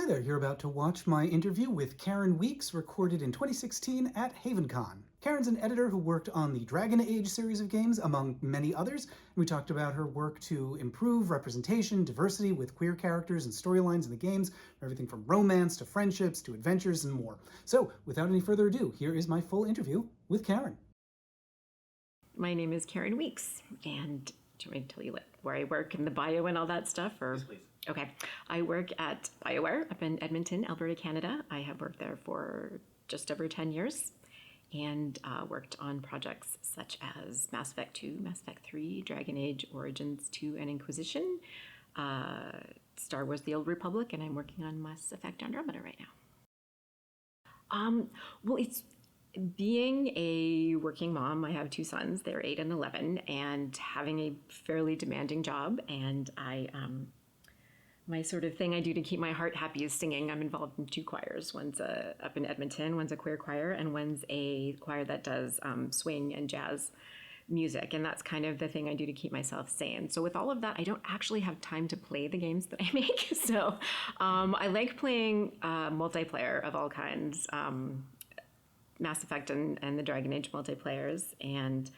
Hi there, you're about to watch my interview with Karin Weekes, recorded in 2016 at HavenCon. Karin's an editor who worked on the Dragon Age series of games, among many others. We talked about her work to improve representation, diversity with queer characters and storylines in the games, everything from romance to friendships to adventures and more. So, without any further ado, here is my full interview with Karin. My name is Karin Weekes, and do you want me to tell you where I work and the bio and all that stuff? Or? Yes, please. Okay. I work at BioWare up in Edmonton, Alberta, Canada. I have worked there for just over 10 years and worked on projects such as Mass Effect 2, Mass Effect 3, Dragon Age, Origins 2, and Inquisition, Star Wars The Old Republic, and I'm working on Mass Effect Andromeda right now. Well, it's being a working mom. I have two sons. They're 8 and 11, and having a fairly demanding job. And my sort of thing I do to keep my heart happy is singing. I'm involved in two choirs. One's up in Edmonton, one's a queer choir, and one's a choir that does swing and jazz music. And that's kind of the thing I do to keep myself sane. So with all of that, I don't actually have time to play the games that I make. So I like playing multiplayer of all kinds, Mass Effect and the Dragon Age multiplayers. And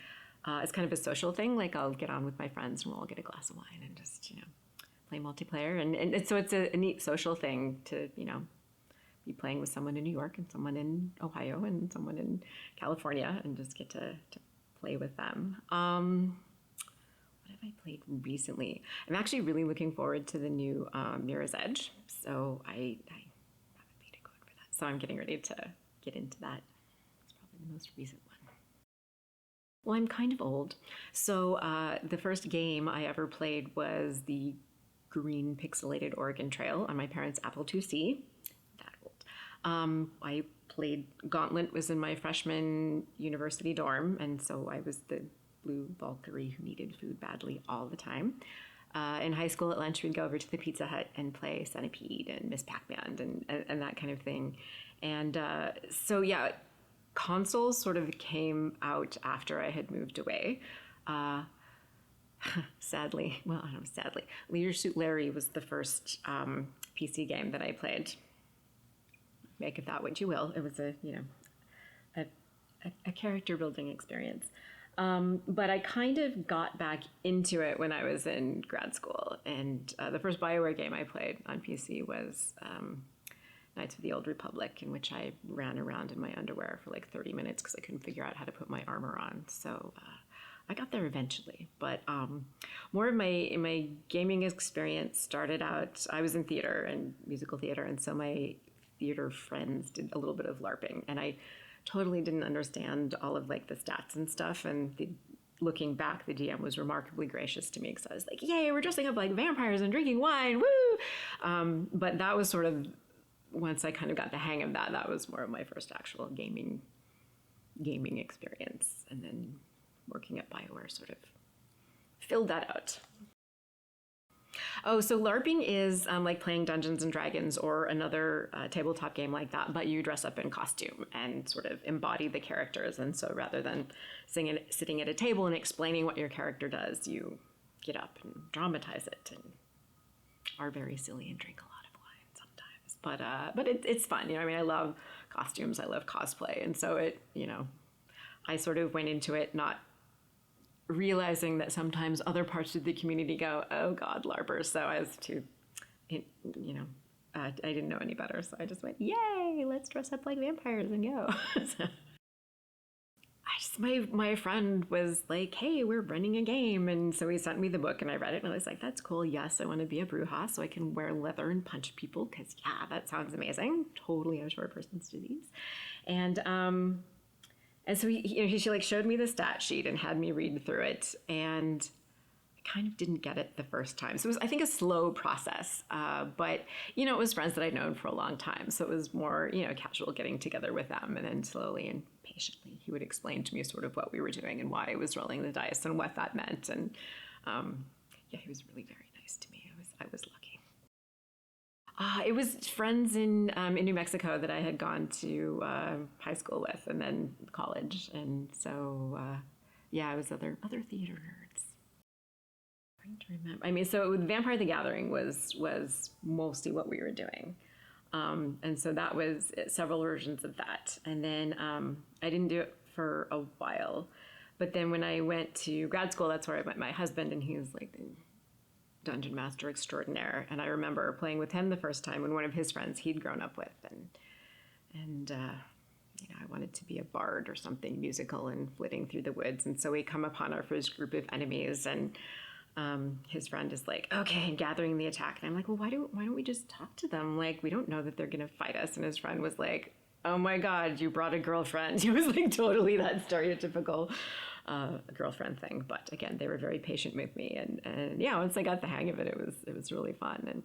it's kind of a social thing. Like I'll get on with my friends and we'll all get a glass of wine and just, play multiplayer. And so it's a neat social thing to, be playing with someone in New York and someone in Ohio and someone in California and just get to play with them. What have I played recently? I'm actually really looking forward to the new Mirror's Edge. So I have a beta code for that. So I'm getting ready to get into that. It's probably the most recent one. Well, I'm kind of old. So the first game I ever played was the green pixelated Oregon Trail on my parents' Apple IIc. That old. I played Gauntlet, was in my freshman university dorm, and so I was the blue Valkyrie who needed food badly all the time. In high school at lunch, we'd go over to the Pizza Hut and play Centipede and Miss Pac-Man and that kind of thing. And so, yeah, consoles sort of came out after I had moved away. Sadly, Leisure Suit Larry was the first PC game that I played. Make of that what you will. It was a character building experience. But I kind of got back into it when I was in grad school. And the first BioWare game I played on PC was Knights of the Old Republic, in which I ran around in my underwear for like 30 minutes because I couldn't figure out how to put my armor on. So I got there eventually, but more of my gaming experience started out, I was in theater and musical theater, and so my theater friends did a little bit of LARPing, and I totally didn't understand all of like the stats and stuff, and looking back, the DM was remarkably gracious to me because I was like, yay, we're dressing up like vampires and drinking wine, woo! But that was sort of, once I kind of got the hang of that, that was more of my first actual gaming experience, and then working at BioWare sort of filled that out. Oh, so LARPing is like playing Dungeons and Dragons or another tabletop game like that, but you dress up in costume and sort of embody the characters. And so rather than sitting at a table and explaining what your character does, you get up and dramatize it and are very silly and drink a lot of wine sometimes. But it's fun. I love costumes. I love cosplay. And so I sort of went into it not realizing that sometimes other parts of the community go, oh God, LARPers. So I was I didn't know any better. So I just went, yay, let's dress up like vampires and go. My friend was like, hey, we're running a game. And so he sent me the book and I read it and I was like, that's cool. Yes, I want to be a Bruja so I can wear leather and punch people because, yeah, that sounds amazing. Totally a short person's disease. And so she like showed me the stat sheet and had me read through it, and I kind of didn't get it the first time. So it was, I think, a slow process. But it was friends that I'd known for a long time, so it was more casual getting together with them, and then slowly and patiently he would explain to me sort of what we were doing and why I was rolling the dice and what that meant. And he was really very nice to me. I was lucky. It was friends in New Mexico that I had gone to high school with, and then college, and so it was other theater nerds. I'm trying to remember. So Vampire the Gathering was mostly what we were doing. And so that was several versions of that. And then I didn't do it for a while. But then when I went to grad school, that's where I met my husband, and he was like the dungeon master extraordinaire. And I remember playing with him the first time when one of his friends he'd grown up with. And I wanted to be a bard or something musical and flitting through the woods. And so we come upon our first group of enemies, and his friend is like, okay, gathering the attack. And I'm like, well, why don't we just talk to them? Like, we don't know that they're going to fight us. And his friend was like, oh my God, you brought a girlfriend. It was like totally that stereotypical girlfriend thing. But again, they were very patient with me. And yeah, once I got the hang of it, it was really fun. And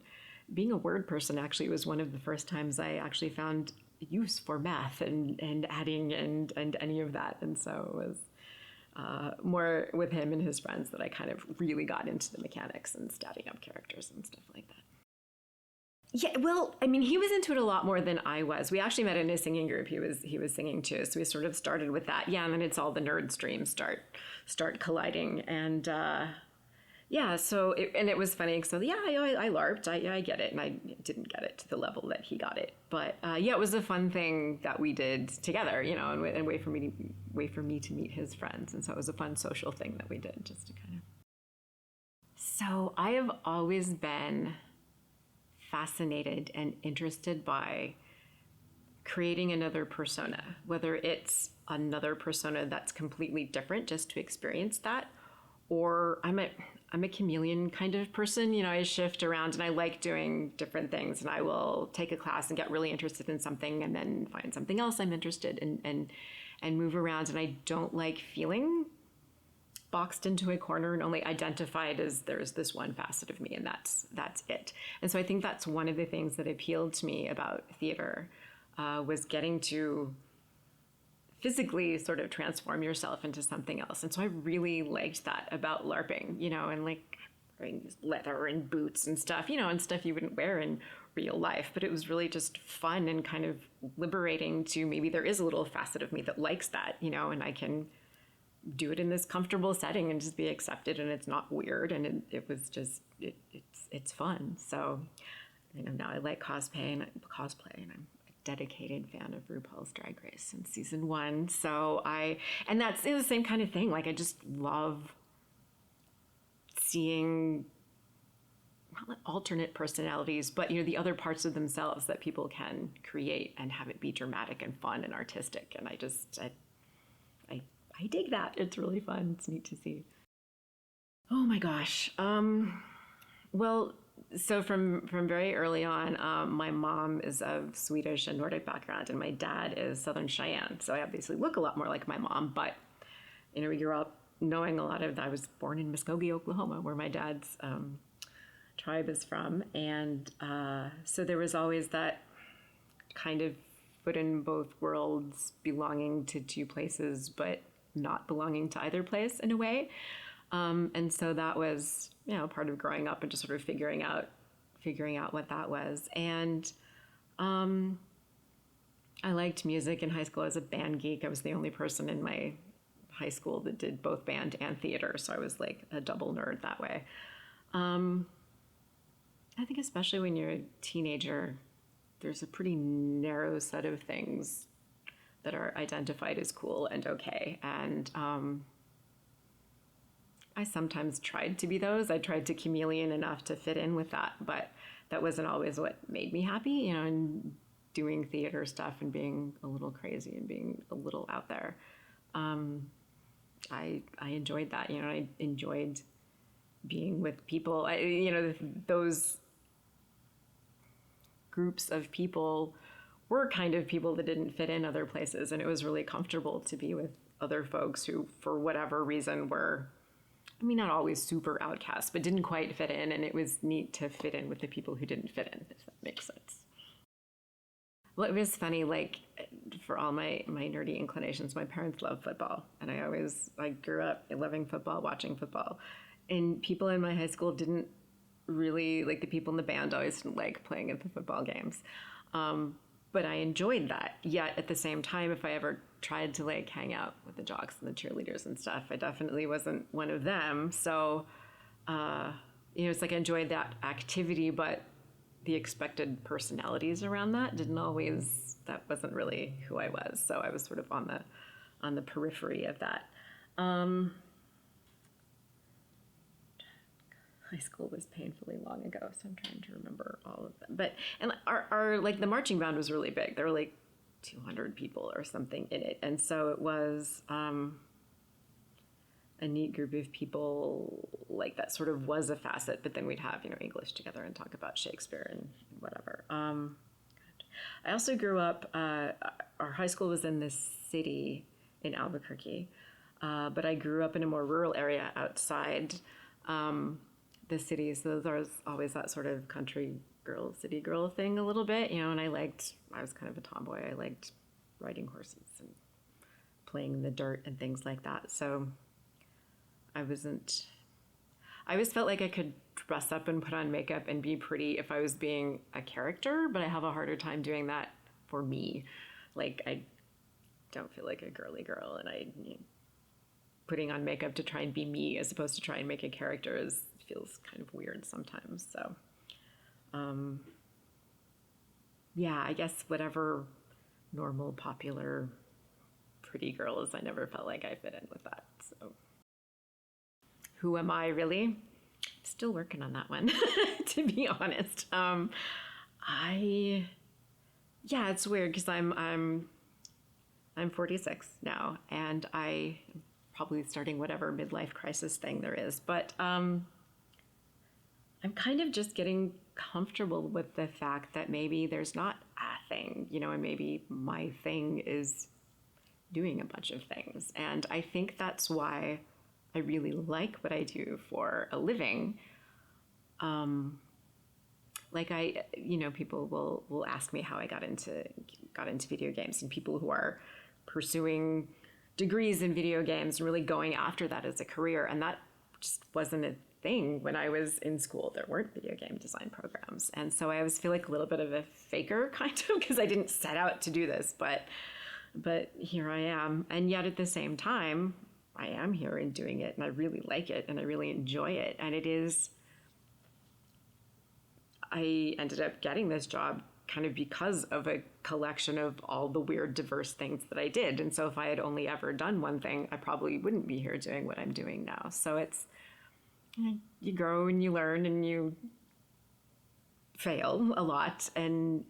being a word person actually was one of the first times I actually found use for math and adding and any of that. And so it was more with him and his friends that I kind of really got into the mechanics and statting up characters and stuff like that. Yeah, well, I mean, he was into it a lot more than I was. We actually met in a singing group. He was singing too, so we sort of started with that. Yeah, and then it's all the nerd streams start colliding, and yeah. So it was funny. So yeah, I LARPed. I get it, and I didn't get it to the level that he got it. But yeah, it was a fun thing that we did together, and a way for me to meet his friends, and so it was a fun social thing that we did just to kind of. So I have always been fascinated and interested by creating another persona, whether it's another persona that's completely different just to experience that, or I'm a chameleon kind of person. I shift around and I like doing different things, and I will take a class and get really interested in something and then find something else I'm interested in and move around, and I don't like feeling boxed into a corner and only identified as there's this one facet of me and that's it. And so I think that's one of the things that appealed to me about theater, was getting to physically sort of transform yourself into something else. And so I really liked that about LARPing, and like wearing leather and boots and stuff, and stuff you wouldn't wear in real life. But it was really just fun and kind of liberating to maybe there is a little facet of me that likes that, and I can do it in this comfortable setting and just be accepted, and it's not weird, and it was just it's fun. So now I like cosplay, and I'm a dedicated fan of RuPaul's Drag Race since season 1. So and that's the same kind of thing. Like, I just love seeing not alternate personalities, but the other parts of themselves that people can create and have it be dramatic and fun and artistic. And I dig that. It's really fun. It's neat to see. Oh my gosh. Well, so from very early on, my mom is of Swedish and Nordic background, and my dad is Southern Cheyenne. So I obviously look a lot more like my mom, but we grew up knowing a lot of that. I was born in Muskogee, Oklahoma, where my dad's tribe is from, and so there was always that kind of foot in both worlds, belonging to two places, but not belonging to either place in a way. And so that was, part of growing up and just sort of figuring out what that was. And I liked music in high school. I was a band geek. I was the only person in my high school that did both band and theater. So I was like a double nerd that way. I think especially when you're a teenager, there's a pretty narrow set of things that are identified as cool and okay. And I sometimes tried to be those. I tried to chameleon enough to fit in with that, but that wasn't always what made me happy, and doing theater stuff and being a little crazy and being a little out there. I enjoyed that. I enjoyed being with people. Those groups of people were kind of people that didn't fit in other places, and it was really comfortable to be with other folks who, for whatever reason, were, not always super outcasts, but didn't quite fit in, and it was neat to fit in with the people who didn't fit in, if that makes sense. Well, it was funny, like, for all my nerdy inclinations, my parents love football, and I grew up loving football, watching football, and people in my high school didn't really, like, the people in the band always didn't like playing at the football games. But I enjoyed that. Yet at the same time, if I ever tried to like hang out with the jocks and the cheerleaders and stuff, I definitely wasn't one of them. So, it's like I enjoyed that activity, but the expected personalities around that that wasn't really who I was. So I was sort of on the periphery of that. High school was painfully long ago, so I'm trying to remember all of them. And our like the marching band was really big. There were like 200 people or something in it, and so it was a neat group of people. Like that sort of was a facet. But then we'd have English together and talk about Shakespeare and whatever. I also grew up. Our high school was in this city in Albuquerque, but I grew up in a more rural area outside the city. So there's always that sort of country girl, city girl thing a little bit, and I was kind of a tomboy. I liked riding horses and playing in the dirt and things like that. So I always felt like I could dress up and put on makeup and be pretty if I was being a character, but I have a harder time doing that for me. Like, I don't feel like a girly girl, and putting on makeup to try and be me as opposed to try and make a character feels kind of weird sometimes. So, yeah, I guess whatever normal, popular, pretty girl is, I never felt like I fit in with that. So, who am I really? Still working on that one, to be honest. It's weird because I'm 46 now, and I'm probably starting whatever midlife crisis thing there is. But I'm kind of just getting comfortable with the fact that maybe there's not a thing, and maybe my thing is doing a bunch of things. And I think that's why I really like what I do for a living. People will ask me how I got into video games, and people who are pursuing degrees in video games and really going after that as a career. And that just wasn't a thing when I was in school. There weren't video game design programs. And so I always feel like a little bit of a faker, kind of, because I didn't set out to do this, but here I am. And yet at the same time, I am here and doing it, and I really like it, and I really enjoy it. And I ended up getting this job kind of because of a collection of all the weird, diverse things that I did. And so if I had only ever done one thing, I probably wouldn't be here doing what I'm doing now. So it's, you grow and you learn and you fail a lot. But I'm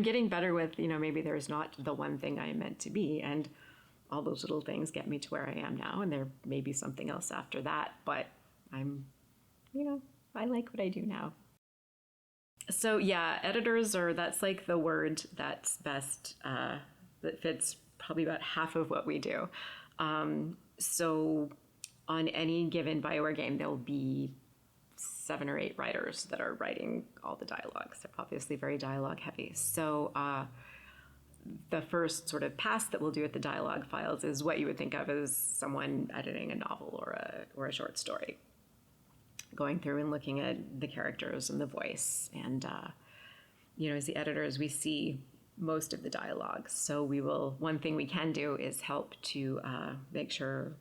getting better with, maybe there's not the one thing I am meant to be. And all those little things get me to where I am now. And there may be something else after that, but I'm, I like what I do now. So yeah, that's like the word that's best, that fits probably about half of what we do. So on any given BioWare game, there'll be 7 or 8 writers that are writing all the dialogues. They're obviously very dialogue heavy. So the first sort of pass that we'll do at the dialogue files is what you would think of as someone editing a novel or a short story, going through and looking at the characters and the voice. And, as the editors, we see most of the dialogue. So one thing we can do is help to make sure,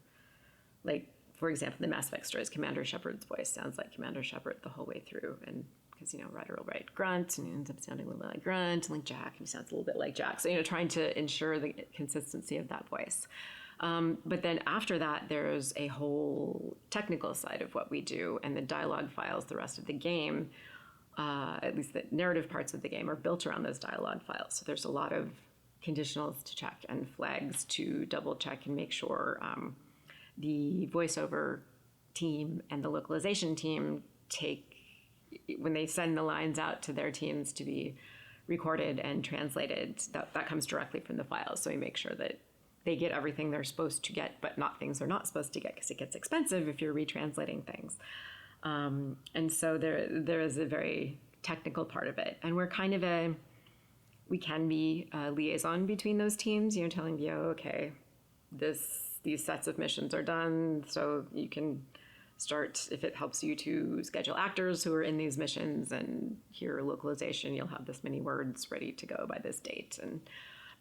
like, for example, the Mass Effect stories, Commander Shepard's voice sounds like Commander Shepard the whole way through. And because, Ryder will write Grunt, and he ends up sounding a little bit like Grunt, and like Jack, he sounds a little bit like Jack. So, trying to ensure the consistency of that voice. But then after that, there's a whole technical side of what we do, and the dialogue files, the rest of the game, at least the narrative parts of the game, are built around those dialogue files. So there's a lot of conditionals to check and flags to double check and make sure the voiceover team and the localization team when they send the lines out to their teams to be recorded and translated, that comes directly from the files. So we make sure that they get everything they're supposed to get, but not things they're not supposed to get, because it gets expensive if you're retranslating things. And so there is a very technical part of it. And we're kind of we can be a liaison between those teams, telling VO, okay, these sets of missions are done, so you can start, if it helps you to schedule actors who are in these missions and hear localization, you'll have this many words ready to go by this date, and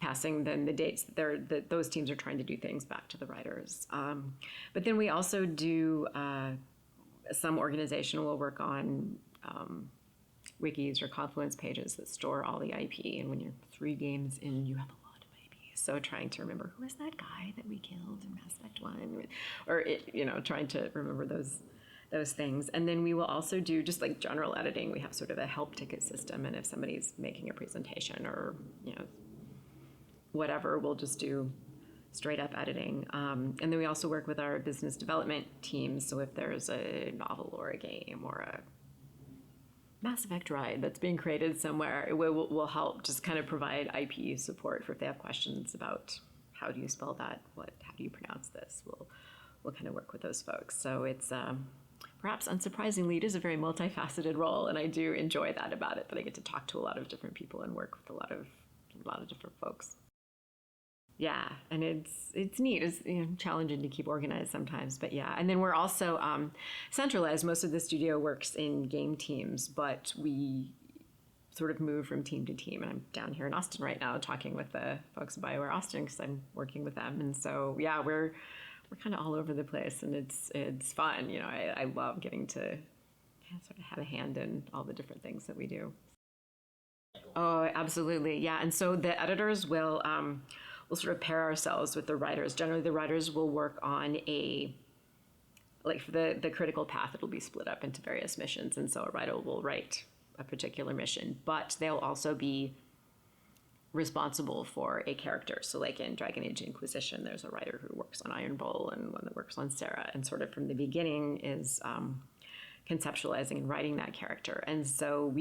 passing then the dates that those teams are trying to do things back to the writers. But then we also do, some organization will work on wikis or Confluence pages that store all the IP. And when you're 3 games in, you have a lot of IP. So trying to remember, who is that guy that we killed in Mass Effect 1? Or, trying to remember those things. And then we will also do just like general editing. We have sort of a help ticket system. And if somebody's making a presentation or, whatever, we'll just do straight up editing. And then we also work with our business development teams. So if there's a novel or a game or a Mass Effect ride that's being created somewhere, we'll help just kind of provide IP support for if they have questions about how do you spell that, how do you pronounce this. We'll kind of work with those folks. So it's perhaps unsurprisingly, it is a very multifaceted role, and I do enjoy that about it. That I get to talk to a lot of different people and work with a lot of different folks. Yeah, and it's neat. It's challenging to keep organized sometimes, but yeah. And then we're also centralized. Most of the studio works in game teams, but we sort of move from team to team. And I'm down here in Austin right now talking with the folks at BioWare Austin because I'm working with them. And so yeah, we're kind of all over the place, and it's fun. I love getting to sort of have a hand in all the different things that we do. Oh, absolutely, yeah. And so the editors will. We'll sort of pair ourselves with the writers. Generally, the writers will work on for the critical path, it'll be split up into various missions. And so a writer will write a particular mission, but they'll also be responsible for a character. So like in Dragon Age Inquisition, there's a writer who works on Iron Bull and one that works on Sarah, and sort of from the beginning is conceptualizing and writing that character. And so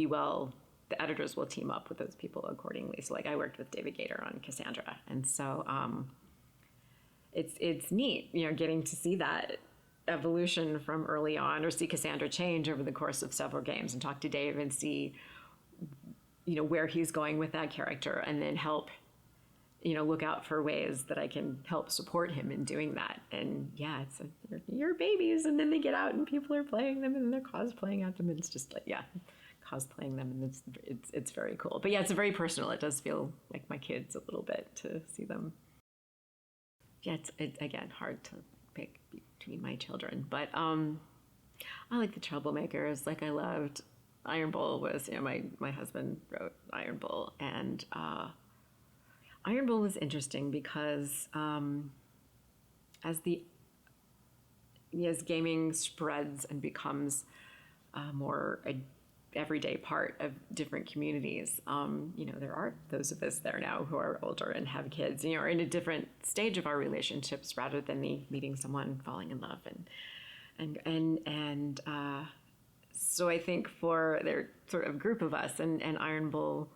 the editors will team up with those people accordingly. So like I worked with David Gator on Cassandra. And so it's neat, getting to see that evolution from early on, or see Cassandra change over the course of several games and talk to Dave and see, where he's going with that character, and then help, look out for ways that I can help support him in doing that. And yeah, it's your babies, and then they get out and people are playing them and they're cosplaying at them. And it's just like, yeah, cosplaying them, and it's very cool. But yeah, it's very personal. It does feel like my kids a little bit to see them. Yeah, it's again hard to pick between my children, but I like the troublemakers. Like I loved Iron Bull. Was my husband wrote Iron Bull, and Iron Bull was interesting because as gaming spreads and becomes more everyday part of different communities. There are those of us there now who are older and have kids, are in a different stage of our relationships rather than me meeting someone, falling in love, and so I think for their sort of group of us, and Iron Bull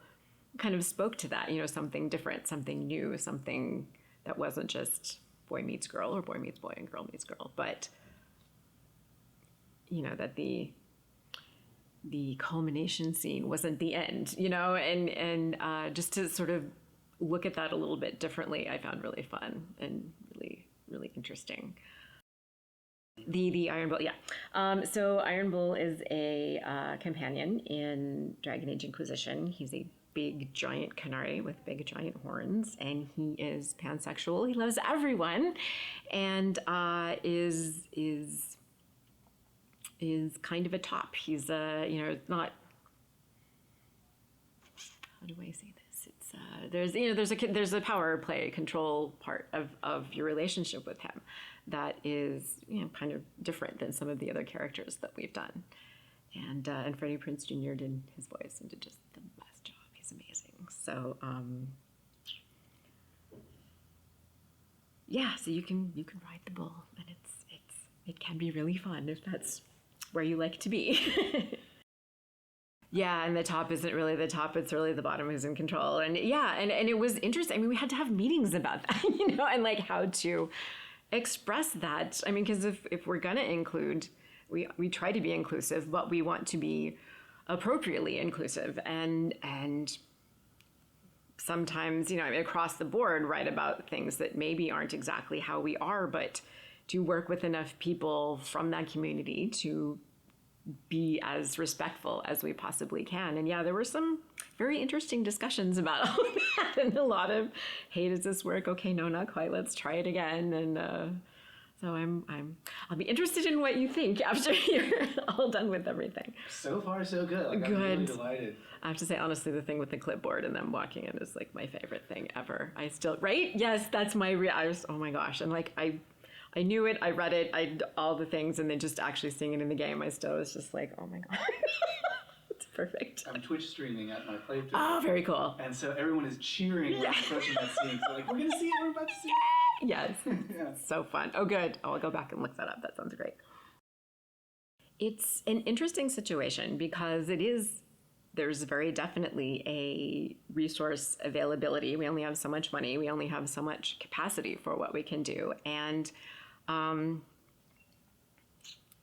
kind of spoke to that, something different, something new, something that wasn't just boy meets girl or boy meets boy and girl meets girl, but that the culmination scene wasn't the end, and just to sort of look at that a little bit differently, I found really fun and really, really interesting. The Iron Bull, yeah. So Iron Bull is a companion in Dragon Age Inquisition. He's a big, giant canary with big, giant horns, and he is pansexual. He loves everyone, and is kind of a top. He's not, how do I say this? It's there's a power play control part of your relationship with him that is kind of different than some of the other characters that we've done. And Freddie Prinze Jr. did his voice and did just the best job. He's amazing. So so you can ride the bull, and it can be really fun if that's where you like to be. Yeah, and the top isn't really the top, it's really the bottom who's in control. And yeah, and it was interesting. I mean, we had to have meetings about that, and like how to express that. I mean, because if we're gonna include, we try to be inclusive, but we want to be appropriately inclusive, and sometimes, across the board, write about things that maybe aren't exactly how we are, but to work with enough people from that community to be as respectful as we possibly can. And yeah, there were some very interesting discussions about all that, and a lot of, hey, does this work? Okay, no, not quite. Let's try it again. And So I'll be interested in what you think after you're all done with everything. So far, so good. Like, Good. I'm really delighted. I have to say, honestly, the thing with the clipboard and them walking in is like my favorite thing ever. I still, right? Yes, that's my, oh my gosh. And like, I knew it, I read it, all the things, and then just actually seeing it in the game, I still was just like, oh my God. It's perfect. I'm Twitch streaming at my playthrough. Oh, very cool. And so everyone is cheering when I'm approaching that scene. So like, we're going to see it, we're about to see it. Yes. Yeah. So fun. Oh, good. Oh, I'll go back and look that up. That sounds great. It's an interesting situation because there's very definitely a resource availability. We only have so much money. We only have so much capacity for what we can do. And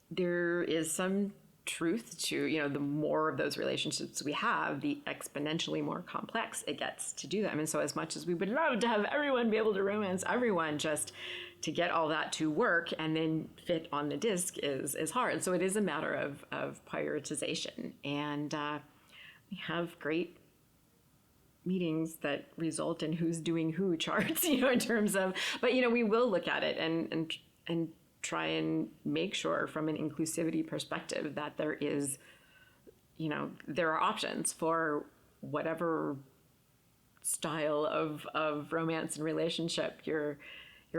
there is some truth to, the more of those relationships we have, the exponentially more complex it gets to do them. And so as much as we would love to have everyone be able to romance everyone, just to get all that to work and then fit on the disc is hard. So it is a matter of prioritization. And we have great meetings that result in who's doing who charts, in terms of, but, we will look at it and try and make sure from an inclusivity perspective that there is, there are options for whatever style of romance and relationship you're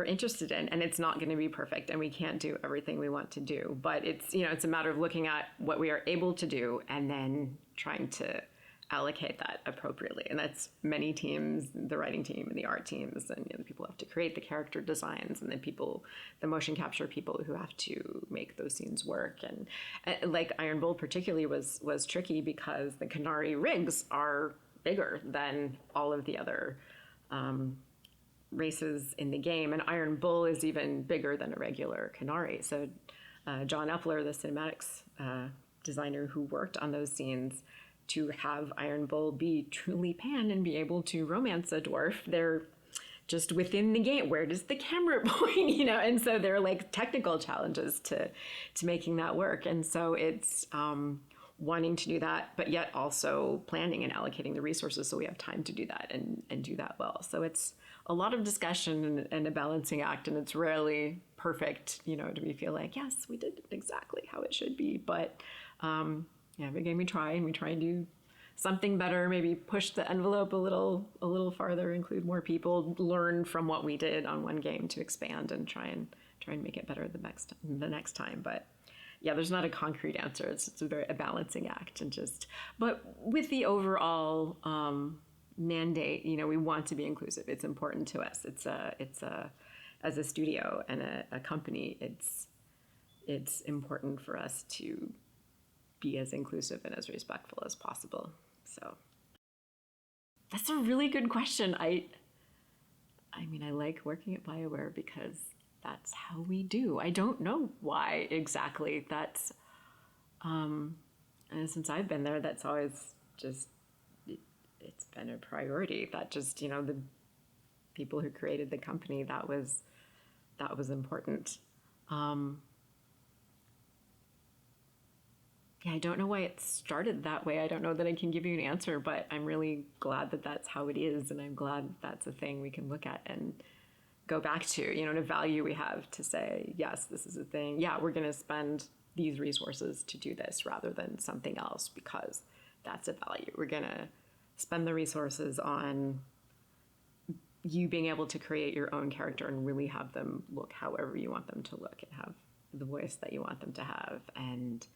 interested in. And it's not going to be perfect and we can't do everything we want to do, but it's, it's a matter of looking at what we are able to do and then trying to allocate that appropriately. And that's many teams, the writing team and the art teams, and the people who have to create the character designs, and the motion capture people who have to make those scenes work. And like Iron Bull particularly was tricky because the Canary rigs are bigger than all of the other races in the game. And Iron Bull is even bigger than a regular Canary. So John Epler, the cinematics designer who worked on those scenes, to have Iron Bull be truly pan and be able to romance a dwarf, they're just within the game. Where does the camera point? And so there are like technical challenges to making that work. And so it's wanting to do that, but yet also planning and allocating the resources so we have time to do that and do that well. So it's a lot of discussion and a balancing act, and it's rarely perfect, do we feel like, yes, we did it exactly how it should be. But every game we try and do something better, maybe push the envelope a little farther, include more people, learn from what we did on one game to expand and try and make it better the next time. But yeah, there's not a concrete answer. It's a balancing act, but with the overall mandate, we want to be inclusive. It's important to us. It's as a studio and a company, it's important for us to be as inclusive and as respectful as possible. So that's a really good question. I like working at BioWare because that's how we do. I don't know why exactly. That's and since I've been there, that's always just it's been a priority. That just the people who created the company, that was important. Yeah, I don't know why it started that way. I don't know that I can give you an answer, but I'm really glad that that's how it is. And I'm glad that's a thing we can look at and go back to, and a value we have to say, yes, this is a thing. Yeah, we're going to spend these resources to do this rather than something else because that's a value. We're going to spend the resources on you being able to create your own character and really have them look however you want them to look and have the voice that you want them to have. And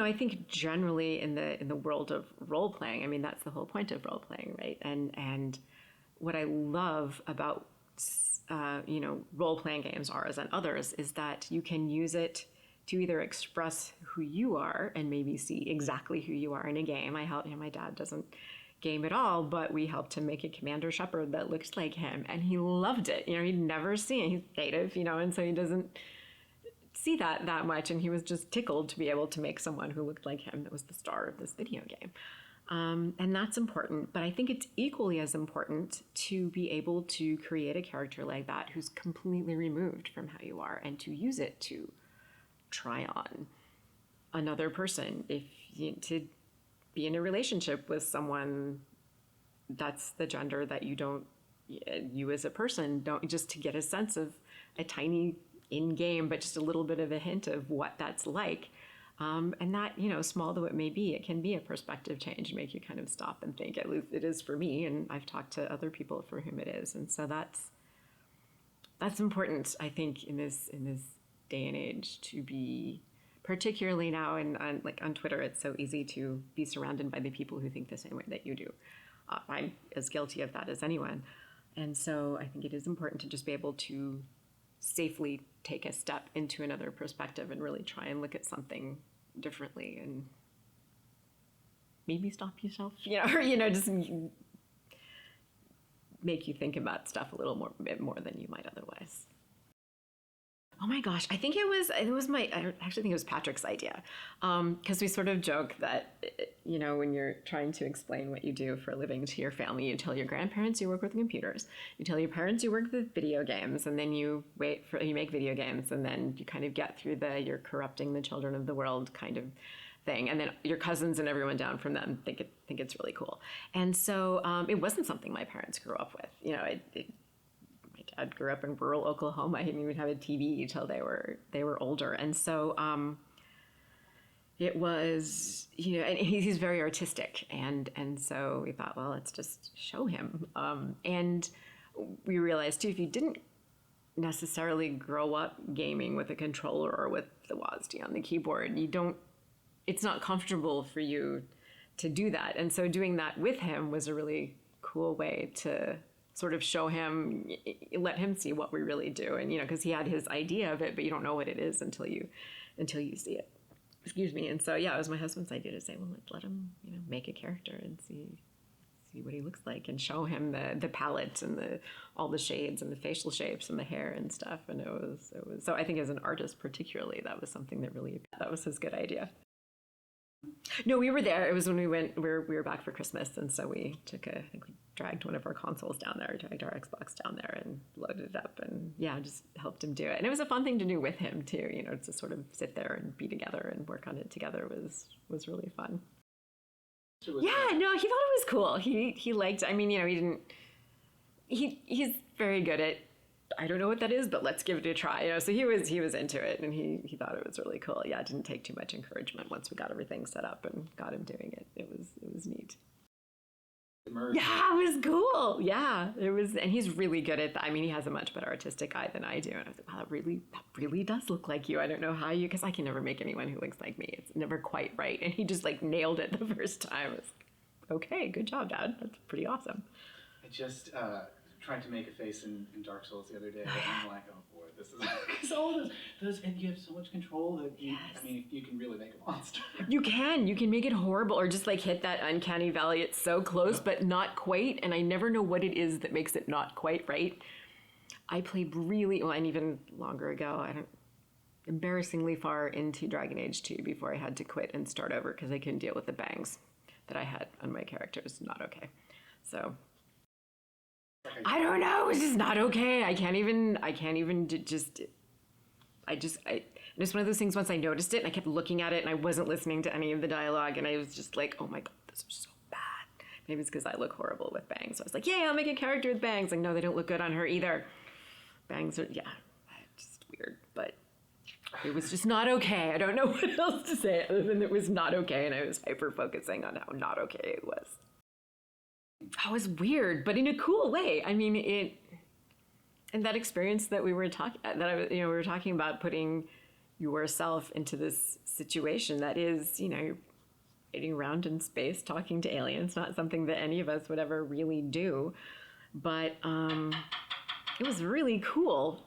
I think generally in the world of role playing, that's the whole point of role playing, right? And what I love about role playing games, ours and others, is that you can use it to either express who you are and maybe see exactly who you are in a game. My dad doesn't game at all, but we helped him make a commander shepherd that looks like him, and he loved it. He'd never seen it. He's native, and so he doesn't see that much, and he was just tickled to be able to make someone who looked like him that was the star of this video game. And that's important, but I think it's equally as important to be able to create a character like that who's completely removed from how you are and to use it to try on another person. To be in a relationship with someone that's the gender that you as a person don't, just to get a sense of a tiny in-game, but just a little bit of a hint of what that's like. And that, small though it may be, it can be a perspective change and make you kind of stop and think. At least it is for me, and I've talked to other people for whom it is. And so that's important, I think, in this day and age, to be, particularly now, and on Twitter, it's so easy to be surrounded by the people who think the same way that you do. I'm as guilty of that as anyone. And so I think it is important to just be able to safely take a step into another perspective and really try and look at something differently and maybe stop yourself, or, just make you think about stuff a little bit more than you might otherwise. Oh my gosh, I think I actually think it was Patrick's idea. Because we sort of joke that, when you're trying to explain what you do for a living to your family, you tell your grandparents you work with computers, you tell your parents you work with video games, and then you make video games, and then you kind of get through you're corrupting the children of the world kind of thing. And then your cousins and everyone down from them think it's really cool. And so it wasn't something my parents grew up with. My dad grew up in rural Oklahoma. He didn't even have a TV until they were older. And so it was, and he's very artistic. And so we thought, well, let's just show him. And we realized too, if you didn't necessarily grow up gaming with a controller or with the WASD on the keyboard, it's not comfortable for you to do that. And so doing that with him was a really cool way to sort of show him, let him see what we really do. And, because he had his idea of it, but you don't know what it is until you see it. Excuse me. And so, yeah, it was my husband's idea to say, well, let him, make a character and see what he looks like, and show him the palette and all the shades and the facial shapes and the hair and stuff. And it was, so I think as an artist particularly, that was something that was his good idea. No, we were there. It was when we were back for Christmas, and so we dragged one of our consoles down there, dragged our Xbox down there and loaded it up, and just helped him do it. And it was a fun thing to do with him too, to sort of sit there and be together and work on it together was really fun. Yeah, no, he thought it was cool. He liked, he's very good at, I don't know what that is, but let's give it a try. So he was into it, and he thought it was really cool. Yeah, it didn't take too much encouragement once we got everything set up and got him doing it. It was neat. Yeah, it was cool. Yeah, it was, and he's really good at that. He has a much better artistic eye than I do. And I was like, wow, that really does look like you. I don't know how because I can never make anyone who looks like me. It's never quite right. And he just nailed it the first time. I was like, okay, good job, Dad. That's pretty awesome. I just tried to make a face in Dark Souls the other day, and I'm like, oh boy, this is because all those, and you have so much control that you can really make a monster. You can make it horrible, or just hit that uncanny valley. It's so close, but not quite, and I never know what it is that makes it not quite right. I played really well, and even longer ago, embarrassingly far into Dragon Age 2 before I had to quit and start over because I couldn't deal with the bangs that I had on my characters. Not okay. So I don't know. It was just not okay. I can't even just. It's one of those things. Once I noticed it, and I kept looking at it, and I wasn't listening to any of the dialogue, and I was just like, "Oh my god, this is so bad." Maybe it's because I look horrible with bangs. So I was like, "Yeah, I'll make a character with bangs." Like, no, they don't look good on her either. Bangs are just weird, but it was just not okay. I don't know what else to say other than it was not okay, and I was hyper focusing on how not okay it was. That was weird, but in a cool way. And that experience that we were talking about, putting yourself into this situation that is, you're waiting around in space talking to aliens, not something that any of us would ever really do, but it was really cool.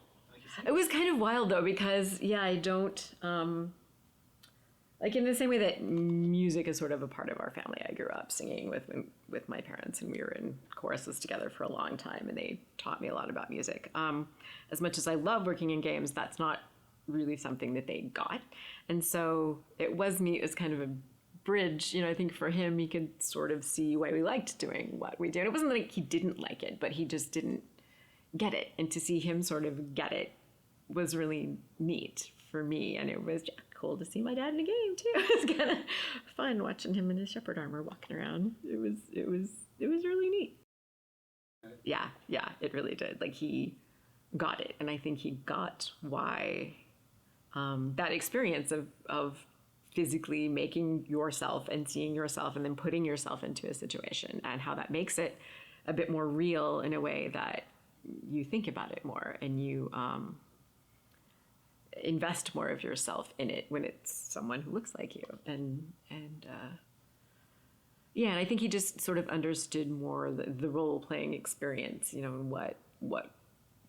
It was kind of wild though, because I don't. In the same way that music is sort of a part of our family. I grew up singing with my parents, and we were in choruses together for a long time, and they taught me a lot about music. As much as I love working in games, that's not really something that they got. And so it was neat as kind of a bridge. I think for him, he could sort of see why we liked doing what we did. It wasn't like he didn't like it, but he just didn't get it. And to see him sort of get it was really neat for me. And it was cool to see my dad in a game too. It was kind of fun watching him in his shepherd armor walking around. It was really neat. Yeah, it really did. got it. And I think he got why that experience of physically making yourself and seeing yourself and then putting yourself into a situation, and how that makes it a bit more real in a way that you think about it more, and you invest more of yourself in it when it's someone who looks like you. And yeah, and I think he just sort of understood more the role-playing experience, what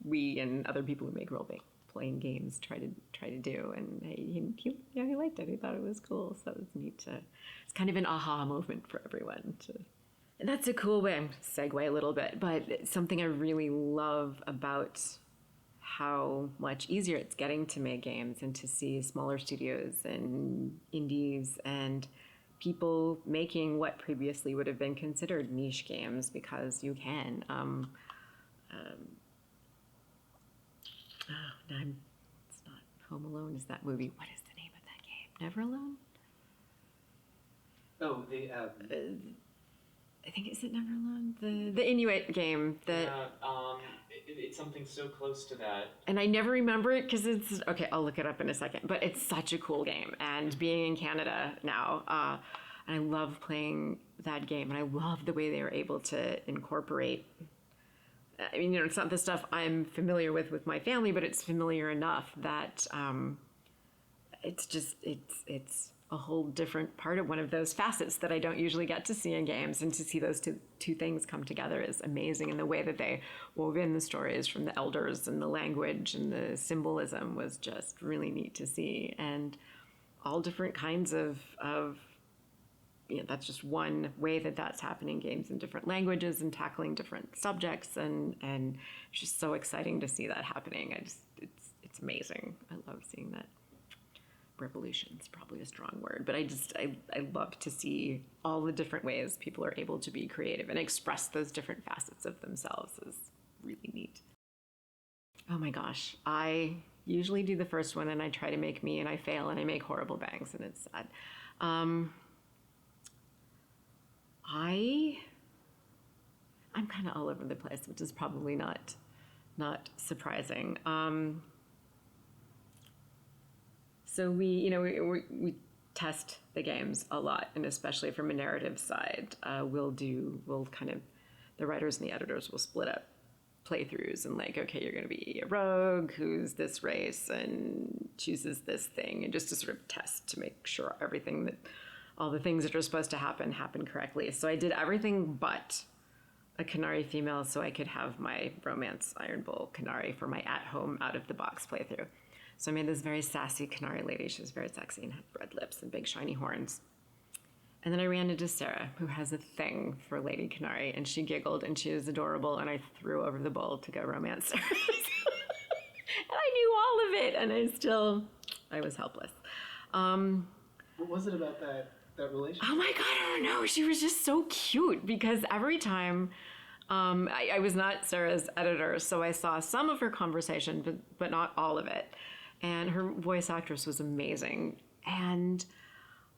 we and other people who make role-playing games try to do. And he liked it. He thought it was cool. So it was neat it's kind of an aha moment for everyone. And that's a cool way. I'm segue a little bit, but something I really love about how much easier it's getting to make games and to see smaller studios and indies and people making what previously would have been considered niche games, because you can. It's not Home Alone. Is that movie? What is the name of that game? Never Alone? Oh, I think, is it Never Alone? The Inuit game that. It's something so close to that. And I never remember it because it's okay. I'll look it up in a second. But it's such a cool game. And being in Canada now, and I love playing that game. And I love the way they were able to incorporate. I mean, it's not the stuff I'm familiar with my family, but it's familiar enough that it's a whole different part of one of those facets that I don't usually get to see in games. And to see those two things come together is amazing. And the way that they wove in the stories from the elders and the language and the symbolism was just really neat to see. And all different kinds of that's just one way that's happening in games in different languages and tackling different subjects. And it's just so exciting to see that happening. It's amazing. I love seeing that. Revolution is probably a strong word, but I love to see all the different ways people are able to be creative and express those different facets of themselves is really neat. Oh my gosh. I usually do the first one and I try to make me and I fail and I make horrible bangs and it's sad. I'm kind of all over the place, which is probably not surprising. So we test the games a lot, and especially from a narrative side, the writers and the editors will split up playthroughs and okay, you're going to be a rogue who's this race and chooses this thing, and just to sort of test to make sure all the things that are supposed to happen correctly. So I did everything but a Canary female so I could have my romance Iron Bowl Canary for my at-home, out-of-the-box playthrough. So I made this very sassy Canary lady. She was very sexy and had red lips and big shiny horns. And then I ran into Sarah, who has a thing for Lady Canary, and she giggled and she was adorable, and I threw over the bowl to go romance her. And I knew all of it, and I was helpless. What was it about that relationship? Oh my God, I don't know. She was just so cute because every time, I was not Sarah's editor, so I saw some of her conversation, but not all of it. And her voice actress was amazing. And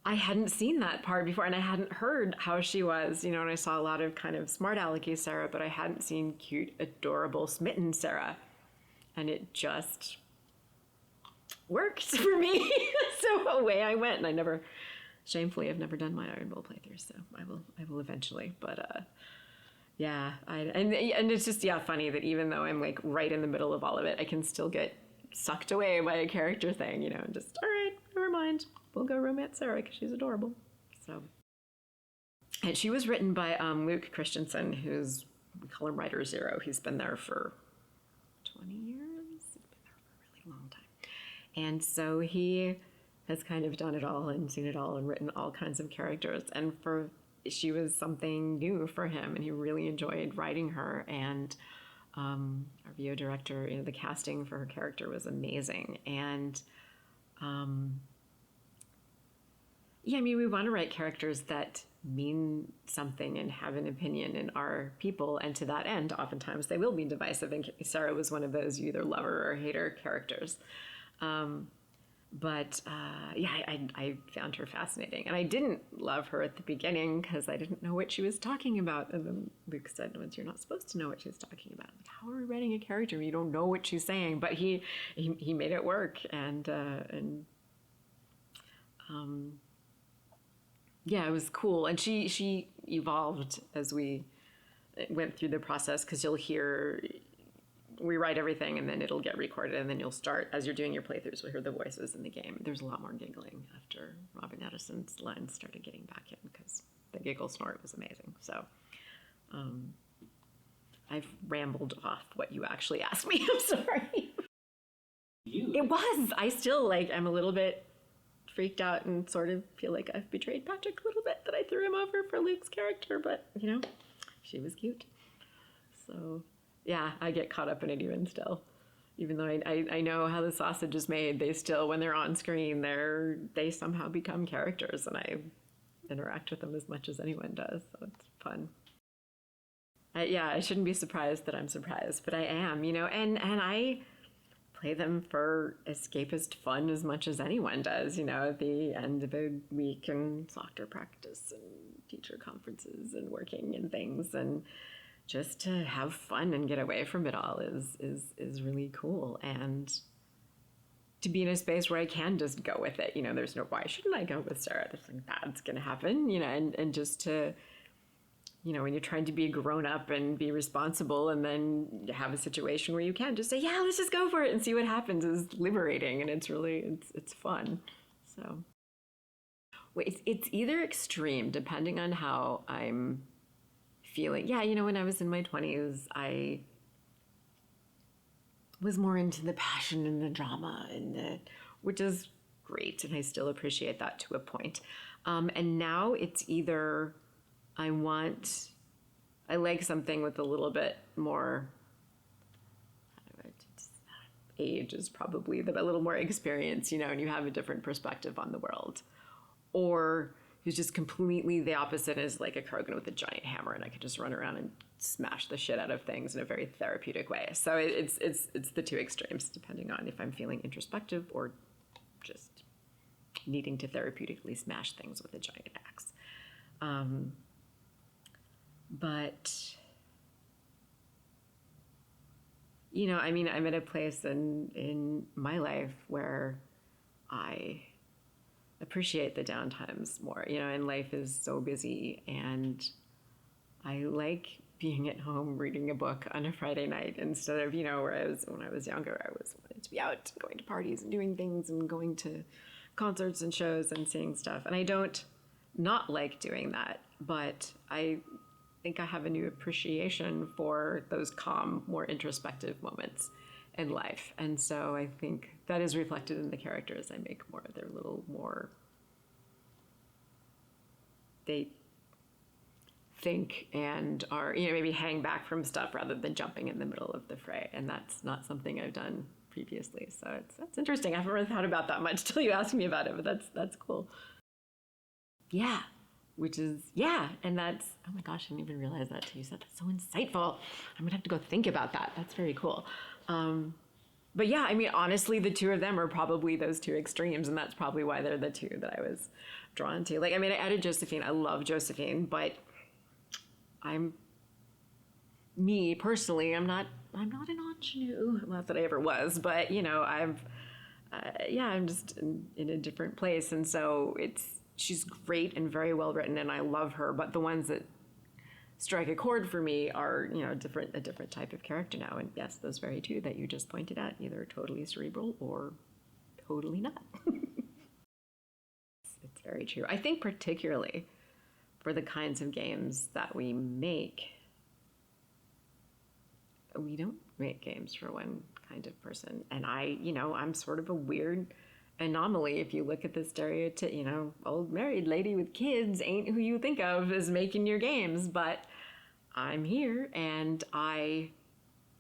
I hadn't seen that part before, and I hadn't heard how she was, and I saw a lot of kind of smart alecky Sarah, but I hadn't seen cute, adorable, smitten Sarah. And it just worked for me. So away I went, and shamefully, I've never done my Iron Bowl playthrough, so I will eventually. But yeah, and it's just funny that even though I'm right in the middle of all of it, I can still get sucked away by a character thing, and just, all right, never mind. We'll go romance Sarah because she's adorable. So, and she was written by Luke Christensen, we call him Writer Zero. He's been there for 20 years. He's been there for a really long time. And so he has kind of done it all and seen it all and written all kinds of characters. And she was something new for him, and he really enjoyed writing her. And our VO director, the casting for her character was amazing. And we want to write characters that mean something and have an opinion and are people. And to that end, oftentimes they will be divisive. And Sarah was one of those you either lover or hater characters. But yeah, I found her fascinating. And I didn't love her at the beginning because I didn't know what she was talking about. And then Luke said, "Once you're not supposed to know what she's talking about." Like, how are we writing a character when you don't know what she's saying? But he made it work. And yeah, it was cool. And she evolved as we went through the process, because you'll hear, we write everything and then it'll get recorded, and then you'll start, as you're doing your playthroughs, we'll hear the voices in the game. There's a lot more giggling after Robin Addison's lines started getting back in, because the giggle snort was amazing. So I've rambled off what you actually asked me. I'm sorry. It was. I still I'm a little bit freaked out and sort of feel like I've betrayed Patrick a little bit, that I threw him over for Luke's character, but she was cute. So yeah, I get caught up in it even still. Even though I know how the sausage is made, they still, when they're on screen, they somehow become characters, and I interact with them as much as anyone does, so it's fun. I shouldn't be surprised that I'm surprised, but I am, and I play them for escapist fun as much as anyone does, at the end of a week and soccer practice and teacher conferences and working and things, and just to have fun and get away from it all is really cool. And to be in a space where I can just go with it, there's no, why shouldn't I go with Sarah? There's nothing bad's gonna happen, and just to, when you're trying to be grown up and be responsible, and then you have a situation where you can just say, yeah, let's just go for it and see what happens, is liberating. And it's really, it's fun. So it's either extreme, depending on how I'm feeling. Yeah, when I was in my 20s, I was more into the passion and the drama, which is great, and I still appreciate that to a point. And now it's either I like something with a little bit more, age is probably a little more experience, and you have a different perspective on the world. Or who's just completely the opposite, is like a Krogan with a giant hammer, and I could just run around and smash the shit out of things in a very therapeutic way. So it's the two extremes, depending on if I'm feeling introspective or just needing to therapeutically smash things with a giant axe. But, I'm at a place in my life where I appreciate the downtimes more, and life is so busy, and I like being at home reading a book on a Friday night instead of, whereas when I was younger, I wanted to be out going to parties and doing things and going to concerts and shows and seeing stuff. And I don't not like doing that, but I think I have a new appreciation for those calm, more introspective moments in life. And so I think that is reflected in the characters I make more. They're a little more, they think and are, maybe hang back from stuff rather than jumping in the middle of the fray. And that's not something I've done previously. So that's interesting. I haven't really thought about that much till you asked me about it, but that's cool. Yeah. And that's, oh my gosh, I didn't even realize that till you said. That's so insightful. I'm gonna have to go think about that. That's very cool. But yeah, honestly, the two of them are probably those two extremes, and that's probably why they're the two that I was drawn to. I added Josephine. I love Josephine, but me personally, I'm not an ingenue. Not that I ever was, but I'm just in a different place, and so she's great and very well written, and I love her. But the ones that strike a chord for me are, a different type of character now. And yes, those very two that you just pointed at, either totally cerebral or totally not. It's very true. I think particularly for the kinds of games that we make, we don't make games for one kind of person. And I'm sort of a weird anomaly. If you look at the stereotype, old married lady with kids ain't who you think of as making your games, but I'm here, and I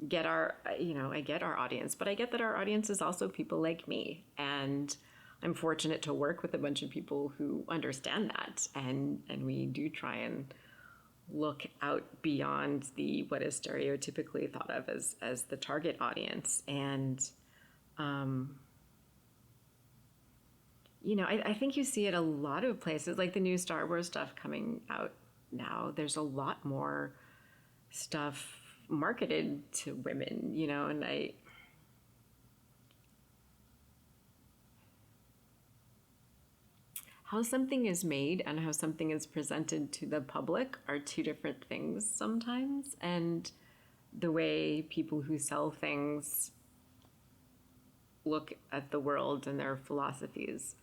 get our audience, but I get that our audience is also people like me, and I'm fortunate to work with a bunch of people who understand that, and we do try and look out beyond what is stereotypically thought of as, the target audience. And, I think particularly for the kinds of games that we make, we don't make games for one kind of person. And I'm sort of a weird anomaly. If you look at the stereotype, old married lady with kids ain't who you think of as making your games, but I'm here, and I get our audience, but I get that our audience is also people like me, and I'm fortunate to work with a bunch of people who understand that, and we do try and look out beyond what is stereotypically thought of as, the target audience. And I think you see it a lot of places, like the new Star Wars stuff coming out now. There's a lot more stuff marketed to women, and how something is made and how something is presented to the public are two different things sometimes. And the way people who sell things look at the world and their philosophies,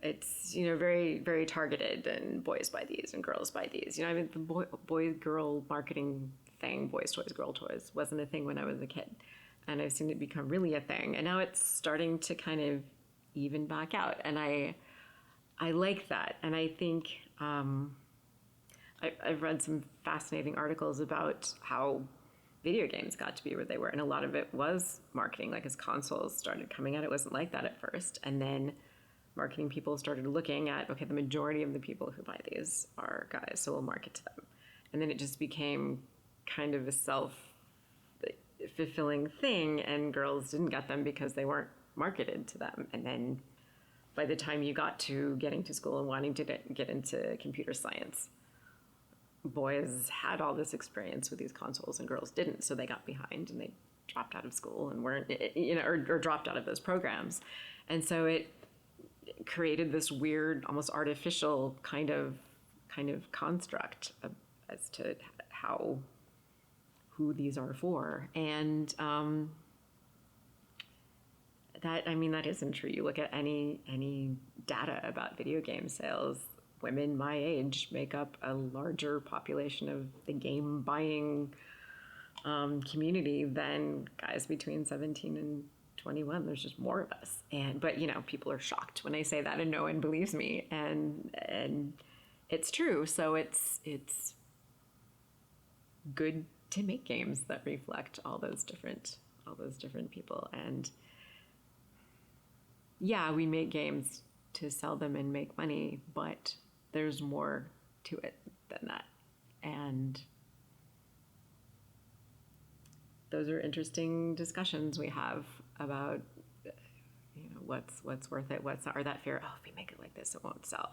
it's very, very targeted, and boys buy these and girls buy these. I mean, the boy girl marketing thing, boys toys, girl toys, wasn't a thing when I was a kid, and I've seen it become really a thing, and now it's starting to kind of even back out, and I like that. And I think I've read some fascinating articles about how video games got to be where they were, and a lot of it was marketing. Like, as consoles started coming out, it wasn't like that at first, and then marketing people started looking at, okay, the majority of the people who buy these are guys, so we'll market to them. And then it just became kind of a self-fulfilling thing, and girls didn't get them because they weren't marketed to them. And then by the time you got to getting to school and wanting to get into computer science, boys had all this experience with these consoles and girls didn't, so they got behind and they dropped out of school and weren't, or dropped out of those programs. And so it created this weird, almost artificial kind of construct as to who these are for. And that isn't true. You look at any data about video game sales, women my age make up a larger population of the game buying community than guys between 17 and 21. There's just more of us. But people are shocked when I say that, and no one believes me, and it's true. So it's good to make games that reflect all those different people. And yeah, we make games to sell them and make money, but there's more to it than that. And those are interesting discussions we have about, what's worth it, what's not, or that fear, if we make it like this, it won't sell.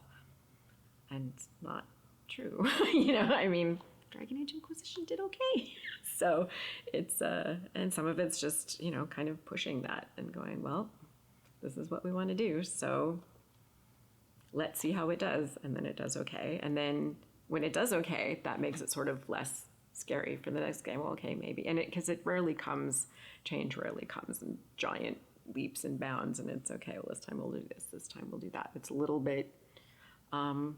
And it's not true. I mean, Dragon Age Inquisition did okay. So it's, and some of it's just, kind of pushing that and going, well, this is what we want to do, so let's see how it does. And then it does okay. And then when it does okay, that makes it sort of less scary for the next game. Well, okay, maybe. And because change rarely comes in giant leaps and bounds, and it's okay, well, this time we'll do this time we'll do that. It's a little bit, and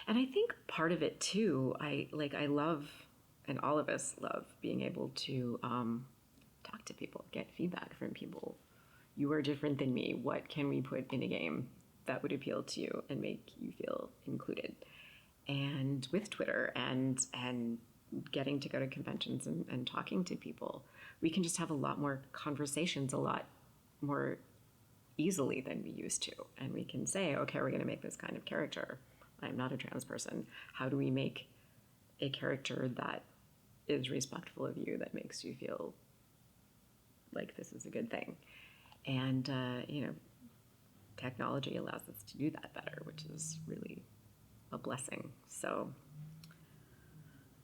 I think part of it too, I love, and all of us love, being able to talk to people, get feedback from people. You are different than me. What can we put in a game that would appeal to you and make you feel included? And with Twitter and getting to go to conventions and talking to people, we can just have a lot more conversations a lot more easily than we used to. And we can say, okay, we're going to make this kind of character. I'm not a trans person. How do we make a character that is respectful of you, that makes you feel like this is a good thing? And, technology allows us to do that better, which is really a blessing. So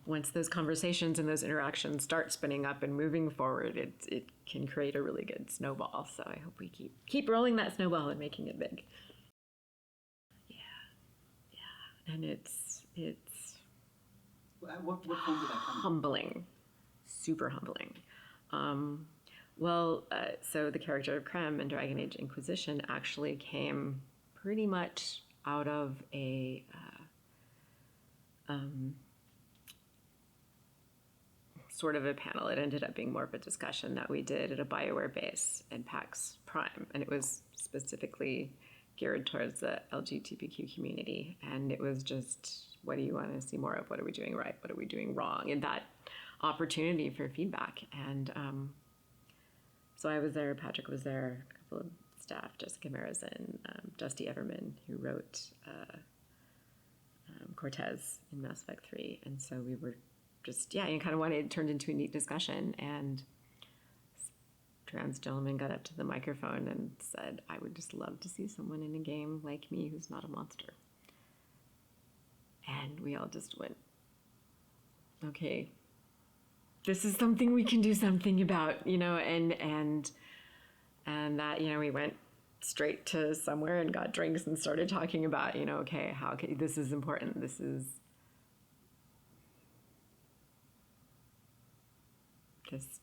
once those conversations and those interactions start spinning up and moving forward, it can create a really good snowball. So I hope we keep rolling that snowball and making it big. Yeah. And it's what form did that come humbling, super humbling. So the character of Krem in Dragon Age Inquisition actually came pretty much out of a sort of a panel. It ended up being more of a discussion that we did at a BioWare base in PAX Prime, and it was specifically geared towards the LGBTQ community. And it was just, what do you want to see more of? What are we doing right? What are we doing wrong? And that opportunity for feedback. And so I was there, Patrick was there, a couple of staff, Jessica Marizan, Dusty Everman, who wrote Cortez in Mass Effect 3. And so we were just, you kind of wanted, it turned into a neat discussion. And trans gentleman got up to the microphone and said, "I would just love to see someone in a game like me who's not a monster." And we all just went, okay, this is something we can do something about, and that, we went straight to somewhere and got drinks and started talking about, okay, this is important. This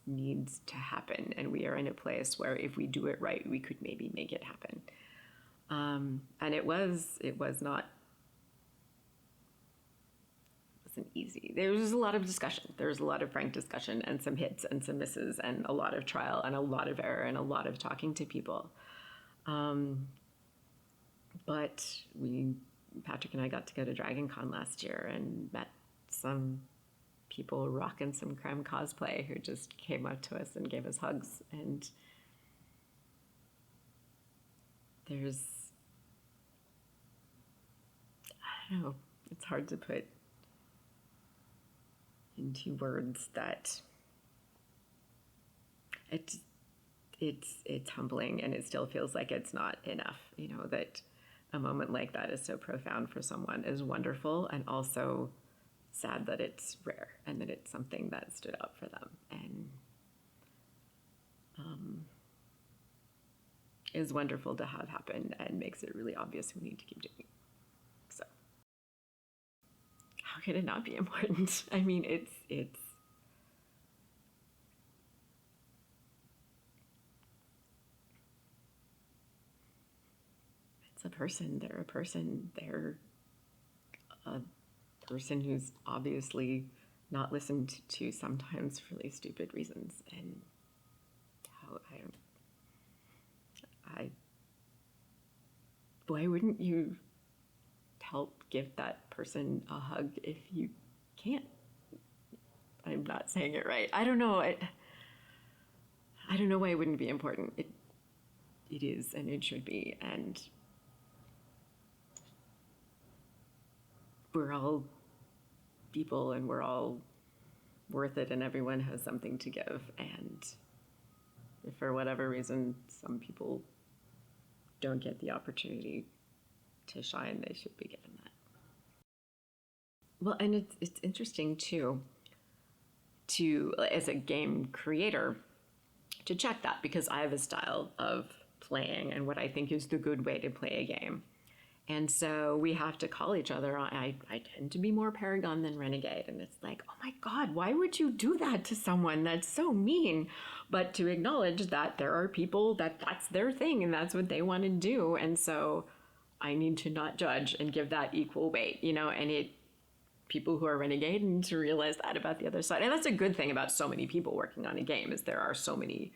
needs to happen, and we are in a place where if we do it right, we could maybe make it happen. And it wasn't easy. There was a lot of discussion. There was a lot of frank discussion and some hits and some misses and a lot of trial and a lot of error and a lot of talking to people. But Patrick and I got to go to Dragon Con last year and met some people rocking some creme cosplay who just came up to us and gave us hugs. And I don't know, it's hard to put into words that it's humbling, and it still feels like it's not enough, that a moment like that is so profound for someone is wonderful, and also sad that it's rare and that it's something that stood up for them, and is wonderful to have happen and makes it really obvious we need to keep doing. So how could it not be important? I mean, it's a person. They're a person. They're a person who's obviously not listened to sometimes for really stupid reasons. And why wouldn't you help give that person a hug if you can't? I'm not saying it right. I don't know. I don't know why it wouldn't be important. It is, and it should be. And we're all people, and we're all worth it, and everyone has something to give. And if for whatever reason some people don't get the opportunity to shine, they should be given that. Well, and it's interesting too, as a game creator, to check that, because I have a style of playing and what I think is the good way to play a game. And so we have to call each other on. I tend to be more Paragon than Renegade. And it's like, oh my God, why would you do that to someone? That's so mean. But to acknowledge that there are people that's their thing and that's what they want to do. And so I need to not judge and give that equal weight, and people who are Renegade need to realize that about the other side. And that's a good thing about so many people working on a game, is there are so many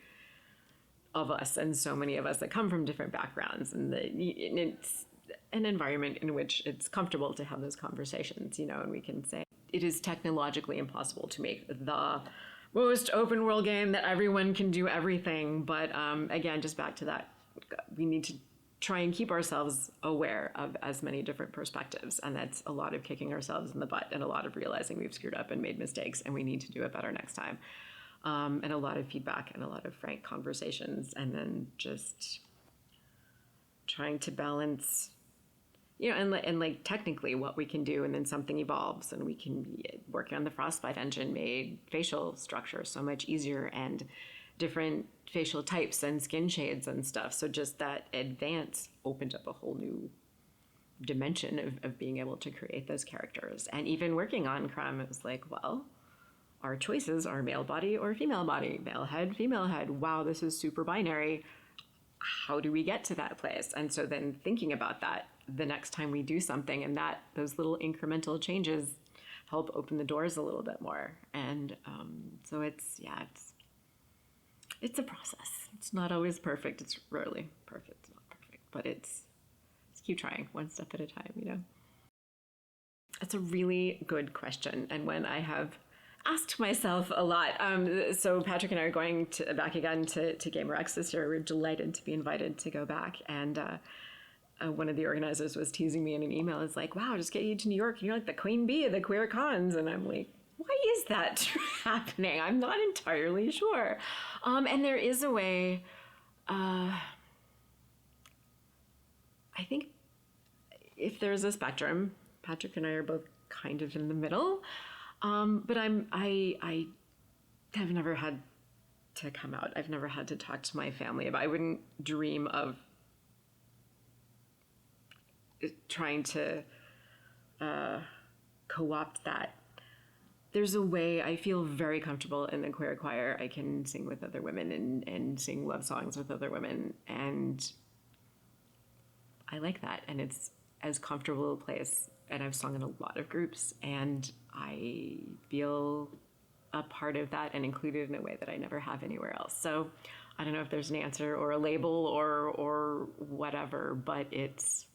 of us and so many of us that come from different backgrounds, and it's an environment in which it's comfortable to have those conversations, and we can say it is technologically impossible to make the most open world game that everyone can do everything. But again, just back to that, we need to try and keep ourselves aware of as many different perspectives. And that's a lot of kicking ourselves in the butt and a lot of realizing we've screwed up and made mistakes and we need to do it better next time. And a lot of feedback and a lot of frank conversations, and then just trying to balance, and like technically what we can do, and then something evolves, and we can work on the Frostbite engine made facial structure so much easier, and different facial types and skin shades and stuff. So just that advance opened up a whole new dimension of being able to create those characters. And even working on Crumb, it was like, well, our choices are male body or female body, male head, female head. Wow, this is super binary. How do we get to that place? And so then thinking about that the next time we do something, and that those little incremental changes help open the doors a little bit more. And so it's a process. It's not always perfect. It's rarely perfect. It's not perfect, but it's keep trying one step at a time, It's a really good question, and one I have asked myself a lot. So Patrick and I are going back again to GamerX this year. We're delighted to be invited to go back. And one of the organizers was teasing me in an email. It's like, wow, just get you to New York and you're like the queen bee of the queer cons. And I'm like, why is that happening? I'm not entirely sure. And there is a way, I think if there's a spectrum, Patrick and I are both kind of in the middle. But I have never had to come out. I've never had to talk to my family about. I wouldn't dream of trying to co-opt that. There's a way. I feel very comfortable in the queer choir. I can sing with other women and sing love songs with other women, and I like that. And it's as comfortable a place. And I've sung in a lot of groups, and I feel a part of that and included in a way that I never have anywhere else. So I don't know if there's an answer or a label or whatever, but it's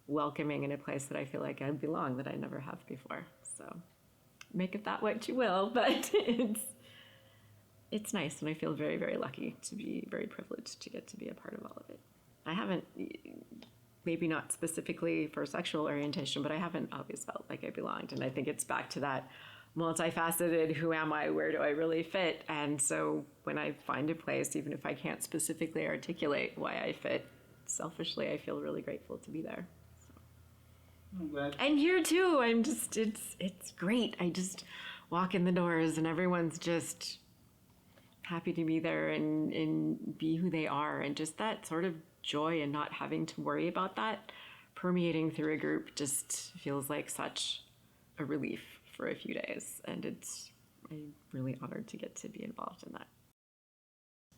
welcoming in a place that I feel like I belong, that I never have before. So make of that what you will, but it's nice, and I feel very, very lucky to be very privileged to get to be a part of all of it. I haven't, maybe not specifically for sexual orientation, but I haven't always felt like I belonged. And I think it's back to that multifaceted, who am I, where do I really fit? And so when I find a place, even if I can't specifically articulate why I fit, selfishly, I feel really grateful to be there. So. I'm glad. And here too, I'm just, it's great. I just walk in the doors and everyone's just happy to be there and be who they are. And just that sort of joy and not having to worry about that permeating through a group just feels like such a relief for a few days. And I'm really honored to get to be involved in that.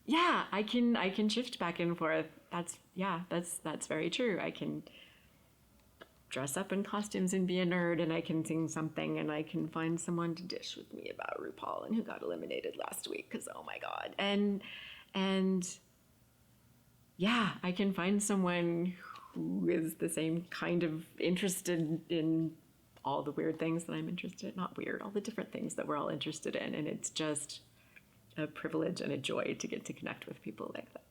Yeah, I can shift back and forth. That's very true. I can dress up in costumes and be a nerd, and I can sing something, and I can find someone to dish with me about RuPaul and who got eliminated last week, because oh my God. And yeah, I can find someone who is the same kind of interested in all the weird things that I'm interested in. Not weird, all the different things that we're all interested in. And it's just a privilege and a joy to get to connect with people like that.